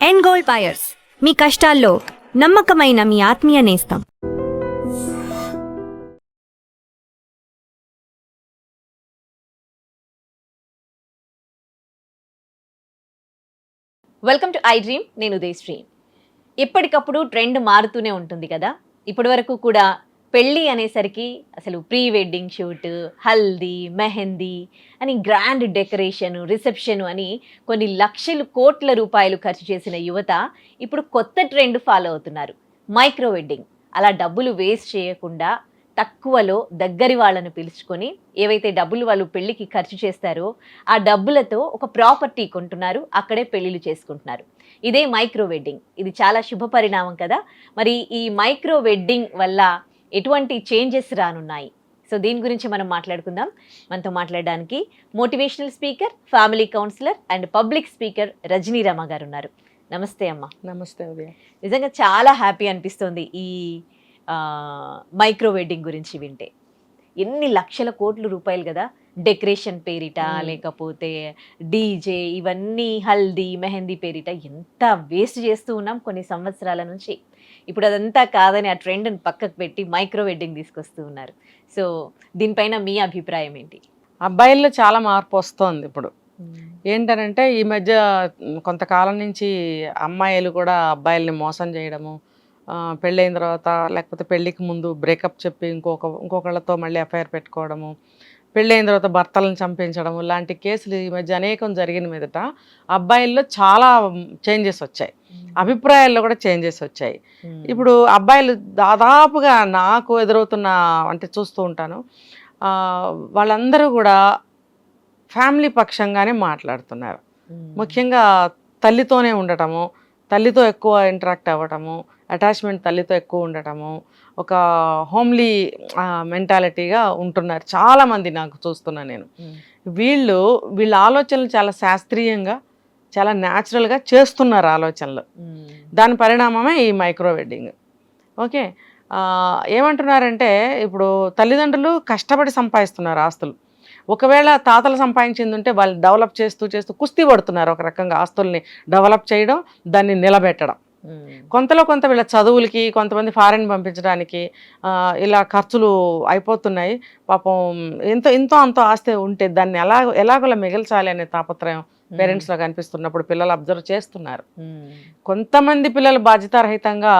End gold buyers, మీ కష్టాల్లో నమ్మకమైన మీ ఆత్మీయ నేస్తం. Welcome to I dream. నేను ఉదయశ్రీ. ఎప్పటికప్పుడు ట్రెండ్ మారుతూనే ఉంటుంది కదా. ఇప్పటి వరకు కూడా పెళ్ళి అనేసరికి అసలు pre wedding shoot, haldi, mehndi అని గ్రాండ్ డెకరేషన్, రిసెప్షన్ అని కొన్ని లక్షలు కోట్ల రూపాయలు ఖర్చు చేసిన యువత ఇప్పుడు కొత్త ట్రెండ్ ఫాలో అవుతున్నారు, మైక్రో వెడ్డింగ్. అలా డబ్బులు వేస్ట్ చేయకుండా తక్కువలో దగ్గరి వాళ్ళను పిలుచుకొని ఏవైతే డబ్బులు వాళ్ళు పెళ్ళికి ఖర్చు చేస్తారో ఆ డబ్బులతో ఒక ప్రాపర్టీ కొంటున్నారు, అక్కడే పెళ్ళిళ్ళు చేసుకుంటున్నారు. ఇదే మైక్రో వెడ్డింగ్. ఇది చాలా శుభ పరిణామం కదా. మరి ఈ మైక్రో వెడ్డింగ్ వల్ల ఎటువంటి చేంజెస్ రానున్నాయి? సో దీని గురించి మనం మాట్లాడుకుందాం. మనతో మాట్లాడడానికి motivational speaker, family counsellor and public speaker Rajani Rama గారు ఉన్నారు. నమస్తే అమ్మ. నమస్తే ఉదయ. నిజంగా చాలా హ్యాపీ అనిపిస్తుంది ఈ మైక్రో వెడ్డింగ్ గురించి వింటే. ఎన్ని లక్షల కోట్ల రూపాయలు కదా, డెకరేషన్ పేరిట, లేకపోతే డీజే, ఇవన్నీ హల్దీ మెహందీ పేరిట ఎంత వేస్ట్ చేస్తూ ఉన్నాం కొన్ని సంవత్సరాల నుంచి. ఇప్పుడు అదంతా కాదని ఆ ట్రెండ్ని పక్కకు పెట్టి మైక్రో వెడ్డింగ్ తీసుకొస్తూ ఉన్నారు. సో దీనిపైన మీ అభిప్రాయం ఏంటి? అబ్బాయిల్లో చాలా మార్పు వస్తోంది ఇప్పుడు. ఏంటనంటే ఈ మధ్య కొంతకాలం నుంచి అమ్మాయిలు కూడా అబ్బాయిల్ని మోసం చేయడము, పెళ్ళైన తర్వాత లేకపోతే పెళ్ళికి ముందు బ్రేకప్ చెప్పి ఇంకొకళ్ళతో మళ్ళీ ఎఫ్ఐఆర్ పెట్టుకోవడము, పెళ్ళైన తర్వాత భర్తలను చంపించడము లాంటి కేసులు ఈ మధ్య అనేకం జరిగిన మీదట అబ్బాయిల్లో చాలా చేంజెస్ వచ్చాయి, అభిప్రాయాల్లో కూడా చేంజెస్ వచ్చాయి. ఇప్పుడు అబ్బాయిలు దాదాపుగా నాకు ఎదురవుతున్న అంటే చూస్తూ ఉంటాను, వాళ్ళందరూ కూడా ఫ్యామిలీ పక్షంగానే మాట్లాడుతున్నారు. ముఖ్యంగా తల్లితోనే ఉండటము, తల్లితో ఎక్కువ ఇంటరాక్ట్ అవ్వటము, అటాచ్మెంట్ తల్లితో ఎక్కువ ఉండటము, ఒక హోమ్లీ మెంటాలిటీగా ఉంటున్నారు చాలామంది నాకు చూస్తున్నాను నేను. వీళ్ళ ఆలోచనలు చాలా శాస్త్రీయంగా, చాలా న్యాచురల్గా చేస్తున్నారు ఆలోచనలు. దాని పరిణామమే ఈ మైక్రో వెడ్డింగ్. ఓకే, ఏమంటున్నారంటే ఇప్పుడు తల్లిదండ్రులు కష్టపడి సంపాదిస్తున్నారు ఆస్తులు. ఒకవేళ తాతలు సంపాదించింది ఉంటే వాళ్ళు డెవలప్ చేస్తూ కుస్తీ పడుతున్నారు ఒక రకంగా ఆస్తుల్ని డెవలప్ చేయడం, దాన్ని నిలబెట్టడం. కొంతలో కొంత వీళ్ళ చదువులకి, కొంతమంది ఫారెన్ పంపించడానికి ఇలా ఖర్చులు అయిపోతున్నాయి. పాపం ఎంతో అంతో ఆస్తి ఉంటే దాన్ని ఎలాగోలా మిగల్చాలి అనే తాపత్రయం పేరెంట్స్లో కనిపిస్తున్నప్పుడు పిల్లలు అబ్జర్వ్ చేస్తున్నారు. కొంతమంది పిల్లలు బాధ్యతారహితంగా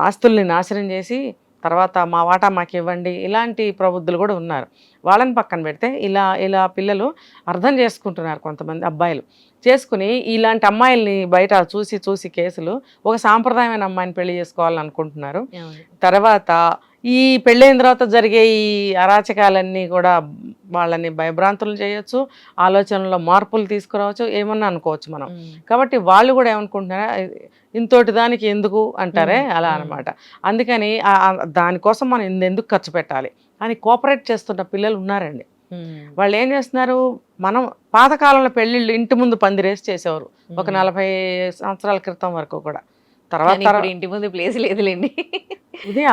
ఆస్తుల్ని నాశనం చేసి తర్వాత మా వాటా మాకు ఇవ్వండి ఇలాంటి ప్రబుద్ధులు కూడా ఉన్నారు. వాళ్ళని పక్కన పెడితే ఇలా పిల్లలు అర్థం చేసుకుంటున్నారు. కొంతమంది అబ్బాయిలు చేసుకుని ఇలాంటి అమ్మాయిల్ని బయట చూసి కేసులు ఒక సాంప్రదాయమైన అమ్మాయిని పెళ్లి చేసుకోవాలని అనుకుంటున్నారు. తర్వాత ఈ పెళ్ళైన తర్వాత జరిగే ఈ అరాచకాలన్నీ కూడా వాళ్ళని భయభ్రాంతులు చేయొచ్చు, ఆలోచనలో మార్పులు తీసుకురావచ్చు, ఏమన్నా అనుకోవచ్చు మనం. కాబట్టి వాళ్ళు కూడా ఏమనుకుంటున్నారా, ఇంతోటి దానికి ఎందుకు అంటారే అలా అనమాట. అందుకని దానికోసం మనం ఎందుకు ఖర్చు పెట్టాలి అని కోఆపరేట్ చేస్తున్న పిల్లలు ఉన్నారండి. వాళ్ళు ఏం చేస్తున్నారు, మనం పాతకాలంలో పెళ్ళిళ్ళు ఇంటి ముందు పందిరేసి చేసేవారు ఒక 40 సంవత్సరాల క్రితం వరకు కూడా. తర్వాత ఇంటి ముందు ప్లేస్ లేదులేండి. ఉదయ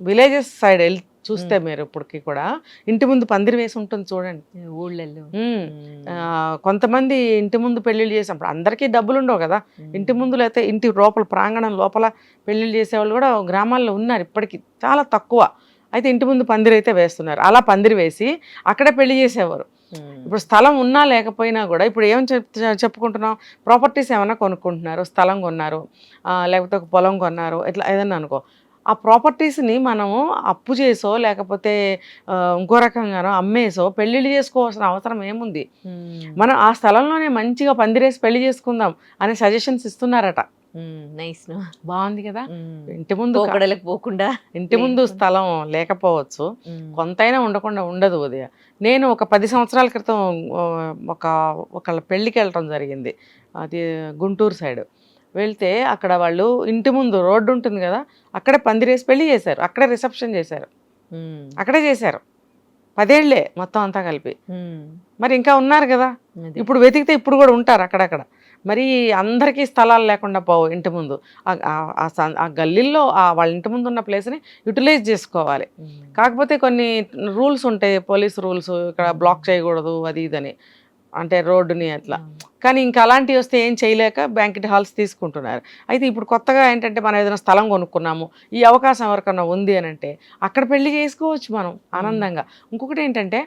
విలేజెస్ సైడ్ వెళ్ళి చూస్తే మీరు ఇప్పటికి కూడా ఇంటి ముందు పందిరి వేసి ఉంటుంది చూడండి ఊళ్ళల్లో. కొంతమంది ఇంటి ముందు పెళ్ళిళ్ళు చేసినప్పుడు అందరికీ డబ్బులు ఉండవు కదా, ఇంటి ముందు లేకపోతే ఇంటి లోపల ప్రాంగణం లోపల పెళ్ళిళ్ళు చేసేవాళ్ళు కూడా గ్రామాల్లో ఉన్నారు ఇప్పటికీ, చాలా తక్కువ. అయితే ఇంటి ముందు పందిరి అయితే వేస్తున్నారు. అలా పందిరి వేసి అక్కడే పెళ్లి చేసేవారు. ఇప్పుడు స్థలం ఉన్నా లేకపోయినా కూడా ఇప్పుడు ఏం చెప్పుకుంటున్నాం, ప్రాపర్టీస్ ఏమైనా కొనుక్కుంటున్నారు, స్థలం కొన్నారు, లేకపోతే ఒక పొలం కొన్నారు, ఇట్లా ఏదన్నా అనుకో, ఆ ప్రాపర్టీస్ని మనము అప్పు చేసో లేకపోతే ఇంకో రకంగానో అమ్మేసో పెళ్ళిళ్ళు చేసుకోవాల్సిన అవసరం ఏముంది. మనం ఆ స్థలంలోనే మంచిగా పందిరేసి పెళ్లి చేసుకుందాం అనే సజెషన్స్ ఇస్తున్నారట. బాగుంది కదా. ఇంటి ముందు పోకుండా ఇంటి ముందు స్థలం లేకపోవచ్చు, కొంతైనా ఉండకుండా ఉండదు. ఉదయ నేను ఒక 10 సంవత్సరాల క్రితం ఒకళ్ళ పెళ్ళికి వెళ్ళటం జరిగింది. అది గుంటూరు సైడ్. వెళ్తే అక్కడ వాళ్ళు ఇంటి ముందు రోడ్డు ఉంటుంది కదా, అక్కడే పందిరేసి పెళ్లి చేశారు, అక్కడే రిసెప్షన్ చేశారు, అక్కడే చేశారు. 10 ఏళ్లే మొత్తం అంతా కలిపి. మరి ఇంకా ఉన్నారు కదా, ఇప్పుడు వెతికితే ఇప్పుడు కూడా ఉంటారు అక్కడక్కడ. మరి అందరికీ స్థలాలు లేకుండా పోవు. ఇంటి ముందు ఆ గల్లీల్లో వాళ్ళ ఇంటి ముందు ఉన్న ప్లేస్ని యూటిలైజ్ చేసుకోవాలి. కాకపోతే కొన్ని రూల్స్ ఉంటాయి, పోలీస్ రూల్స్, ఇక్కడ బ్లాక్ చేయకూడదు అది ఇదని. అంటే రోడ్డుని అట్లా. కానీ ఇంకా అలాంటివి వస్తే ఏం చేయలేక బ్యాంకెట్ హాల్స్ తీసుకుంటున్నారు. అయితే ఇప్పుడు కొత్తగా ఏంటంటే మనం ఏదైనా స్థలం కొనుక్కున్నాము, ఈ అవకాశం ఎవరికన్నా ఉంది అని అంటే అక్కడ పెళ్లి చేసుకోవచ్చు మనం ఆనందంగా. ఇంకొకటి ఏంటంటే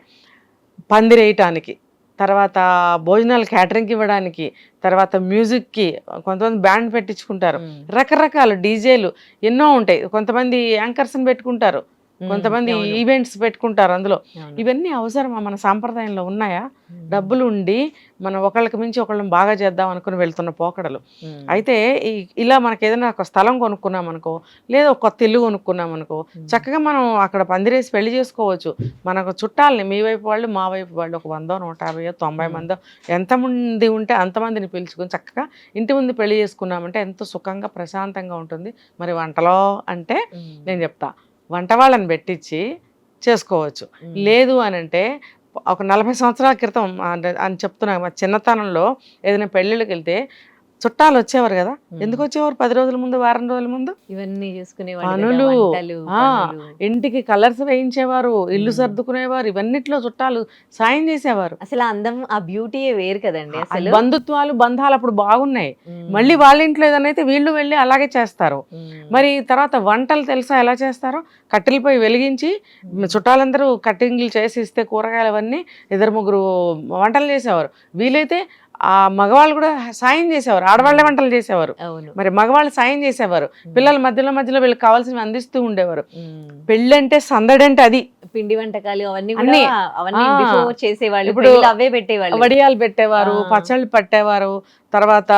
పందిరేయటానికి, తర్వాత భోజనాలు క్యాటరింగ్కి ఇవ్వడానికి, తర్వాత మ్యూజిక్కి కొంతమంది బ్యాండ్ పెట్టించుకుంటారు, రకరకాల డీజేలు ఎన్నో ఉంటాయి. కొంతమంది యాంకర్స్ని పెట్టుకుంటారు, కొంతమంది ఈవెంట్స్ పెట్టుకుంటారు. అందులో ఇవన్నీ అవసరమా? మన సాంప్రదాయంలో ఉన్నాయా? డబ్బులు ఉండి మనం ఒకళ్ళకి మించి ఒకళ్ళని బాగా చేద్దాం అనుకుని వెళ్తున్న పోకడలు. అయితే ఇలా మనకి ఏదైనా ఒక స్థలం కొనుక్కున్నాం అనుకో, లేదా ఒక కొత్త ఇల్లు కొనుక్కున్నాం అనుకో, చక్కగా మనం అక్కడ పందిరేసి పెళ్లి చేసుకోవచ్చు. మనకు చుట్టాలని, మీ వైపు వాళ్ళు మా వైపు వాళ్ళు ఒక 100, 150, 90 మందో ఎంతమంది ఉంటే అంతమందిని పిలుచుకొని చక్కగా ఇంటి ముందు పెళ్లి చేసుకున్నామంటే ఎంతో సుఖంగా ప్రశాంతంగా ఉంటుంది. మరి వంటలో అంటే నేను చెప్తా, వంట వాళ్ళని పెట్టించి చేసుకోవచ్చు. లేదు అని అంటే ఒక 40 సంవత్సరాల క్రితం అని చెప్తున్నా, మా చిన్నతనంలో ఏదైనా పెళ్ళిళ్ళకి వెళ్తే చుట్టాలు వచ్చేవారు కదా. ఎందుకు వచ్చేవారు? 10 రోజుల ముందు, వారం రోజుల ముందు ఇవన్నీ చేసుకునే పనులు, ఇంటికి కలర్స్ వేయించేవారు, ఇల్లు సర్దుకునేవారు, ఇవన్నిట్లో చుట్టాలు సాయం చేసేవారు. అసలు అందం, ఆ బ్యూటీయే వేరు కదండి. అసలు బంధుత్వాలు, బంధాలు అప్పుడు బాగున్నాయి. మళ్ళీ వాళ్ళ ఇంట్లో ఏదైనా అయితే వీళ్ళు వెళ్ళి అలాగే చేస్తారు. మరి తర్వాత వంటలు తెలుసా ఎలా చేస్తారో? కట్టెలపై వెలిగించి చుట్టాలందరూ కట్టింగ్లు చేసి ఇస్తే కూరగాయలు అవన్నీ 2-3 వంటలు చేసేవారు. వీలైతే ఆ మగవాళ్ళు కూడా సాయం చేసేవారు, ఆడవాళ్లే వంటలు చేసేవారు. మరి మగవాళ్ళు సాయం చేసేవారు, పిల్లల మధ్యలో వీళ్ళకి కావాల్సినవి అందిస్తూ ఉండేవారు. పెళ్ళి అంటే సందడి అంటే అది. పిండి వంటకాలు అవన్నీ చేసేవాళ్ళు, ఇప్పుడు అవే పెట్టేవాళ్ళు, వడియాలు పెట్టేవారు, పచ్చళ్ళు పట్టేవారు, తర్వాత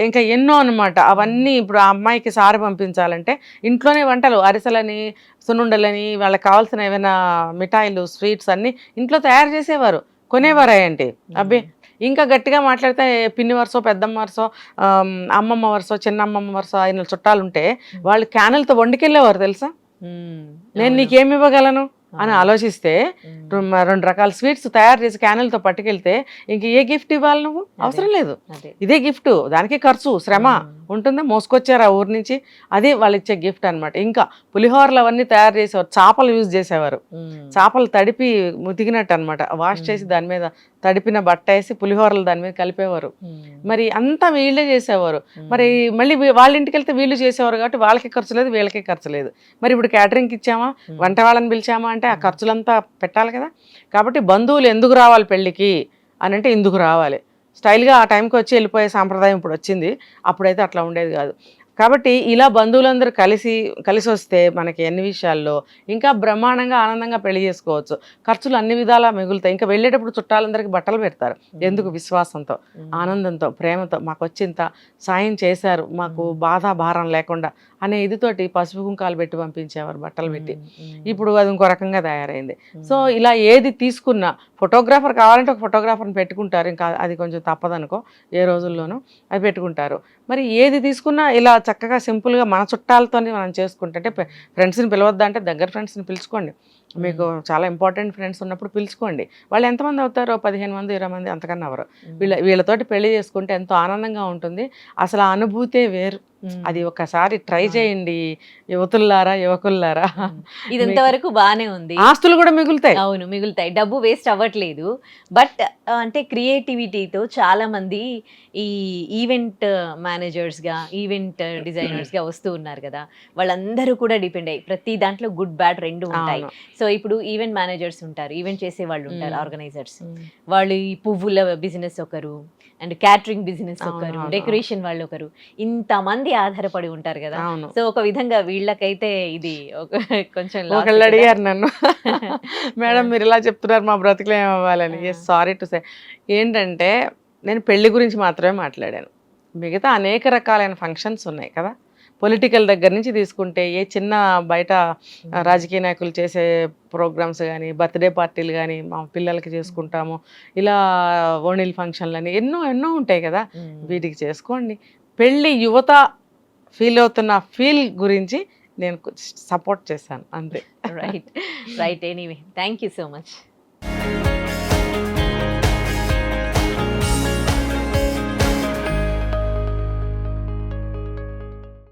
ఇంకా ఎన్నో అనమాట. అవన్నీ ఇప్పుడు ఆ అమ్మాయికి సారి పంపించాలంటే ఇంట్లోనే వంటలు, అరిసెలని, సున్నుండలని, వాళ్ళకి కావాల్సిన ఏమైనా మిఠాయిలు, స్వీట్స్ అన్ని ఇంట్లో తయారు చేసేవారు, కొనేవారు. ఏంటి అబ్బే, ఇంకా గట్టిగా మాట్లాడితే పిన్ని వరుసో, పెద్దమ్మ వరుసో, అమ్మమ్మ వరుసో, చిన్నమ్మమ్మ వరుసో ఆయన చుట్టాలు ఉంటే వాళ్ళు క్యానెల్తో వండుకెళ్ళేవారు తెలుసా. నేను నీకేమి ఇవ్వగలను అని ఆలోచిస్తే 2 రకాల స్వీట్స్ తయారు చేసి క్యానెల్తో పట్టుకెళ్తే ఇంక ఏ గిఫ్ట్ ఇవ్వాలి? నువ్వు అవసరం లేదు, ఇదే గిఫ్ట్. దానికి ఖర్చు, శ్రమ ఉంటుందా? మోసుకొచ్చారు ఆ ఊరు నుంచి, అదే వాళ్ళు ఇచ్చే గిఫ్ట్ అనమాట. ఇంకా పులిహోరలు అవన్నీ తయారు చేసేవారు, చేపలు యూజ్ చేసేవారు, చేపలు తడిపి ముతికినట్టు అనమాట, వాష్ చేసి దాని మీద తడిపిన బట్ట వేసి పులిహోరలు దాని మీద కలిపేవారు. మరి అంతా వీళ్ళే చేసేవారు. మరి మళ్ళీ వాళ్ళ ఇంటికి వెళ్తే వీళ్ళు చేసేవారు కాబట్టి వాళ్ళకి ఖర్చు లేదు, వీళ్ళకి ఖర్చు లేదు. మరి ఇప్పుడు క్యాటరింగ్కి ఇచ్చామా, వంట వాళ్ళని పిలిచామా అంటే ఆ ఖర్చులంతా పెట్టాలి కదా. కాబట్టి బంధువులు ఎందుకు రావాలి పెళ్ళికి అని అంటే ఇందుకు రావాలి. స్టైల్గా ఆ టైంకి వచ్చి వెళ్ళిపోయే సాంప్రదాయం ఇప్పుడు వచ్చింది, అప్పుడైతే అట్లా ఉండేది కాదు. కాబట్టి ఇలా బంధువులందరూ కలిసి వస్తే మనకి అన్ని విషయాల్లో ఇంకా బ్రహ్మాండంగా ఆనందంగా పెళ్లి చేసుకోవచ్చు. ఖర్చులు అన్ని విధాలా మిగులుతాయి. ఇంకా వెళ్ళేటప్పుడు చుట్టాలందరికీ బట్టలు పెడతారు. ఎందుకు? విశ్వాసంతో, ఆనందంతో, ప్రేమతో మాకు వచ్చింత సాయం చేశారు, మాకు బాధ భారం లేకుండా అనే ఇదితోటి పసుపు కుంకాలు పెట్టి పంపించేవారు, బట్టలు పెట్టి. ఇప్పుడు అది ఇంకో రకంగా తయారైంది. సో ఇలా ఏది తీసుకున్నా, ఫోటోగ్రాఫర్ కావాలంటే ఒక ఫోటోగ్రాఫర్ని పెట్టుకుంటారు, ఇంకా అది కొంచెం తప్పదనుకో ఏ రోజుల్లోనూ అది పెట్టుకుంటారు. మరి ఏది తీసుకున్నా ఇలా చక్కగా సింపుల్గా మన చుట్టాలతోనే మనం చేసుకుంటే, ఫ్రెండ్స్ని పిలవద్దా అంటే దగ్గర ఫ్రెండ్స్ని పిలుచుకోండి. మీకు చాలా ఇంపార్టెంట్ ఫ్రెండ్స్ ఉన్నప్పుడు పిలుచుకోండి. వాళ్ళు ఎంతమంది అవుతారో 15 మంది 20 మంది అంతకన్నా అవరు. వీళ్ళతోటి పెళ్లి చేసుకుంటే ఎంతో ఆనందంగా ఉంటుంది. అసలు ఆ అనుభూతే వేరు. అది ఒకసారి ట్రై చేయండి యువతుల్లారా, యువకుల్లారా. ఇది ఇంతవరకు బాగానే ఉంది, ఆస్తులు కూడా మిగులుతాయి. అవును, మిగులుతాయి, డబ్బు వేస్ట్ అవ్వట్లేదు. బట్ అంటే క్రియేటివిటీతో చాలా మంది ఈ ఈవెంట్ మేనేజర్స్గా, ఈవెంట్ డిజైనర్స్గా వస్తూ ఉన్నారు కదా, వాళ్ళందరూ కూడా డిపెండ్ అయ్యి ప్రతి దాంట్లో గుడ్ బ్యాడ్ రెండు ఉంటాయి. సో ఇప్పుడు ఈవెంట్ మేనేజర్స్ ఉంటారు, ఈవెంట్ చేసే వాళ్ళు ఉంటారు, ఆర్గనైజర్స్, వాళ్ళు ఈ పువ్వుల బిజినెస్ ఒకరు, అండ్ క్యాటరింగ్ బిజినెస్ ఒకరు, డెకరేషన్ వాళ్ళు ఒకరు, ఇంతమంది ఆధారపడి ఉంటారు కదా. సో ఒక విధంగా వీళ్ళకైతే ఇది కొంచెం ఒకళ్ళు అడిగారు నన్ను, మేడం మీరు ఇలా చెప్తున్నారు మా బ్రతుకులు ఏమవ్వాలని. సారీ టు సే, ఏంటంటే నేను పెళ్లి గురించి మాత్రమే మాట్లాడాను. మిగతా అనేక రకాలైన ఫంక్షన్స్ ఉన్నాయి కదా. పొలిటికల్ దగ్గర నుంచి తీసుకుంటే ఏ చిన్న బయట రాజకీయ నాయకులు చేసే ప్రోగ్రామ్స్ కానీ, బర్త్డే పార్టీలు కానీ మా పిల్లలకి చేసుకుంటాము, ఇలా ఓణీల ఫంక్షన్లని ఎన్నో ఉంటాయి కదా. వీటికి చేసుకోండి. పెళ్ళి యువత ఫీల్ అవుతున్న ఫీల్ గురించి నేను సపోర్ట్ చేశాను అంతే. Right. Anyway, thank you so much.